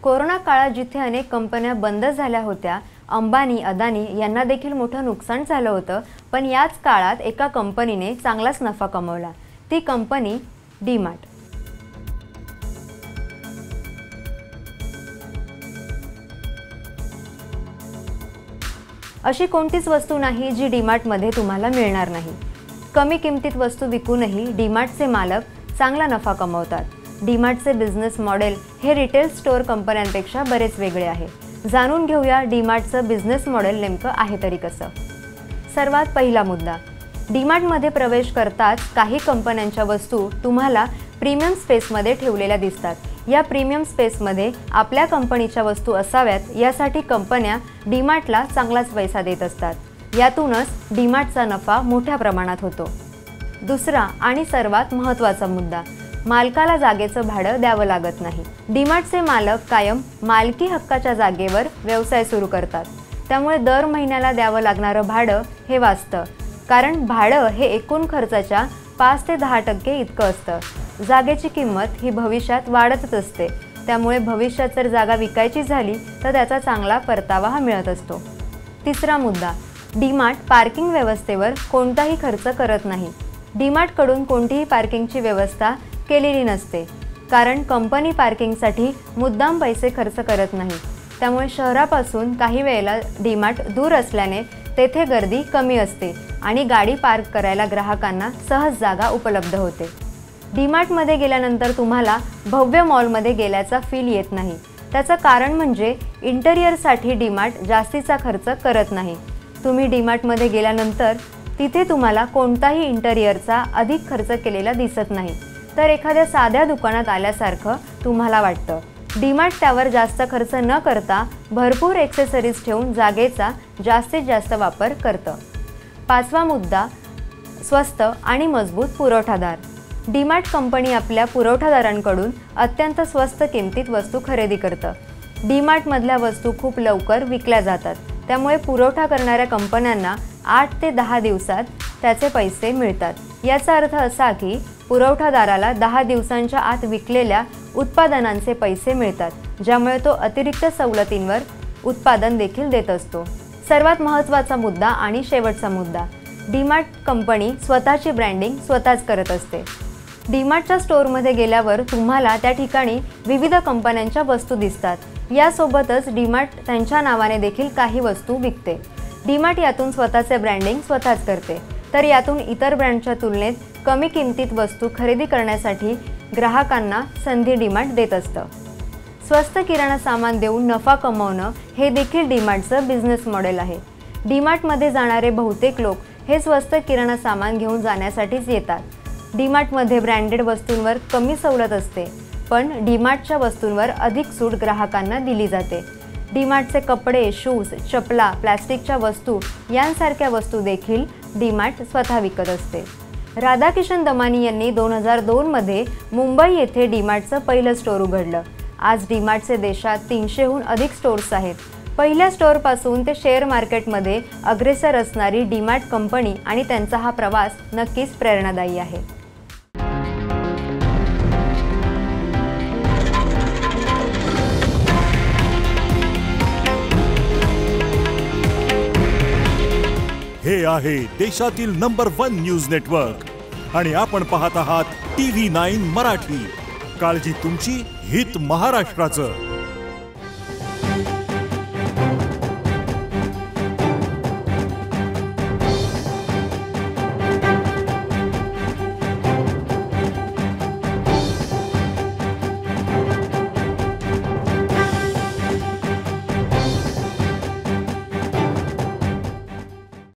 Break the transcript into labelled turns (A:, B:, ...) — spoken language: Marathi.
A: कोरोना काळात जिथे अनेक कंपन्या बंद झाल्या होत्या, अंबानी, अदानी यांना देखील मोठं नुकसान झालं होतं, पण याच काळात एका कंपनीने चांगलाच नफा कमवला। ती कंपनी डीमार्ट। अशी कोणतीच वस्तू नाही जी डीमार्टमध्ये तुम्हाला मिळणार नाही। कमी किमतीत वस्तू विकूनही डीमार्टचे मालक चांगला नफा कमवतात। डीमार्टचे बिझनेस मॉडेल हे रिटेल स्टोअर कंपन्यांपेक्षा बरेच वेगळे आहे। जाणून घेऊया डीमार्टचं बिझनेस मॉडेल नेमकं आहे तरी कसं। सर्वात पहिला मुद्दा, डीमार्टमध्ये प्रवेश करताच काही कंपन्यांच्या वस्तू तुम्हाला प्रीमियम स्पेसमध्ये ठेवलेल्या दिसतात। या प्रीमियम स्पेसमध्ये आपल्या कंपनीच्या वस्तू असाव्यात यासाठी कंपन्या डीमार्टला चांगलाच पैसा देत असतात। यातूनच डीमार्टचा नफा मोठ्या प्रमाणात होतो। दुसरा आणि सर्वात महत्त्वाचा मुद्दा, मालकाला जागेचं भाडं द्यावं लागत नाही। डीमार्टचे मालक कायम मालकी हक्काच्या जागेवर व्यवसाय सुरू करतात, त्यामुळे दर महिन्याला द्यावं लागणारं भाडं हे वाचतं, कारण भाडं हे एकूण खर्चाच्या 5 ते 10% इतकं असतं। जागेची किंमत ही भविष्यात वाढतच असते, त्यामुळे भविष्यात जर जागा विकायची झाली तर त्याचा चांगला परतावा हा मिळत असतो। तिसरा मुद्दा, डीमार्ट पार्किंग व्यवस्थेवर कोणताही खर्च करत नाही। डीमार्टकडून कोणतीही पार्किंगची व्यवस्था केलेली नसते, कारण कंपनी पार्किंगसाठी मुद्दाम पैसे खर्च करत नाही। त्यामुळे शहरापासून काही वेळेला डीमार्ट दूर असल्याने तेथे गर्दी कमी असते आणि गाडी पार्क करायला ग्राहकांना सहज जागा उपलब्ध होते। डीमार्टमध्ये गेल्यानंतर तुम्हाला भव्य मॉलमध्ये गेल्याचा फील येत नाही। त्याचं कारण म्हणजे इंटेरियरसाठी डीमार्ट जास्तीचा खर्च करत नाही। तुम्ही डीमार्टमध्ये गेल्यानंतर तिथे तुम्हाला कोणताही इंटेरियरचा अधिक खर्च केलेला दिसत नाही, तर एखाद्या साध्या दुकानात आल्यासारखं तुम्हाला वाटतं। डीमार्ट त्यावर जास्त खर्च न करता भरपूर एक्सेसरीज ठेवून जागेचा जास्तीत जास्त वापर करतं। पाचवा मुद्दा, स्वस्त आणि मजबूत पुरवठादार। डीमार्ट कंपनी आपल्या पुरवठादारांकडून अत्यंत स्वस्त किमतीत वस्तू खरेदी करतं। डीमार्टमधल्या वस्तू खूप लवकर विकल्या जातात, त्यामुळे पुरवठा करणाऱ्या कंपन्यांना 8 ते 10 दिवसात त्याचे पैसे मिळतात। याचा अर्थ असा की पुरवठादाराला 10 दिवसांच्या आत विकलेल्या उत्पादनांचे पैसे मिळतात, ज्यामुळे तो अतिरिक्त सवलतींवर उत्पादन देखील देत असतो। सर्वात महत्त्वाचा मुद्दा आणि शेवटचा मुद्दा, डीमार्ट कंपनी स्वतःची ब्रँडिंग स्वतःच करत असते। डीमार्टच्या स्टोअरमध्ये गेल्यावर तुम्हाला त्या ठिकाणी विविध कंपन्यांच्या वस्तू दिसतात। यासोबतच डीमार्ट त्यांच्या नावाने देखील काही वस्तू विकते। डीमार्ट यातून स्वतःचे ब्रँडिंग स्वतःच करते, तर यातून इतर ब्रँडच्या तुलनेत कमी किमतीत वस्तू खरेदी करण्यासाठी ग्राहकांना संधी डीमार्ट देत असतं। स्वस्त किराणा सामान देऊन नफा कमवणं हे देखील डीमार्टचं बिझनेस मॉडेल आहे। डीमार्टमध्ये जाणारे बहुतेक लोक हे स्वस्त किराणा सामान घेऊन जाण्यासाठीच येतात। डीमार्टमध्ये ब्रँडेड वस्तूंवर कमी सवलत असते, पण डीमार्टच्या वस्तूंवर अधिक सूट ग्राहकांना दिली जाते। डीमार्टचे कपडे, शूज, चपला, प्लास्टिकच्या वस्तू यांसारख्या वस्तू देखील डीमार्ट स्वतः विकत असते। राधाकिशन दमानी यांनी 2002 मध्ये मुंबई येथे डीमार्टचं पहिलं स्टोअर उघडलं। आज डीमार्टचे देशात 300हून अधिक स्टोअर्स आहेत। पहिल्या स्टोअरपासून ते शेअर मार्केटमध्ये अग्रेसर असणारी डीमार्ट कंपनी आणि त्यांचा हा प्रवास नक्कीच प्रेरणादायी आहे।
B: हे आहे देशातील नंबर 1 न्यूज नेटवर्क आणि आपण पाहत आहात TV9 मराठी। काळजी तुमची, हित महाराष्ट्राचं।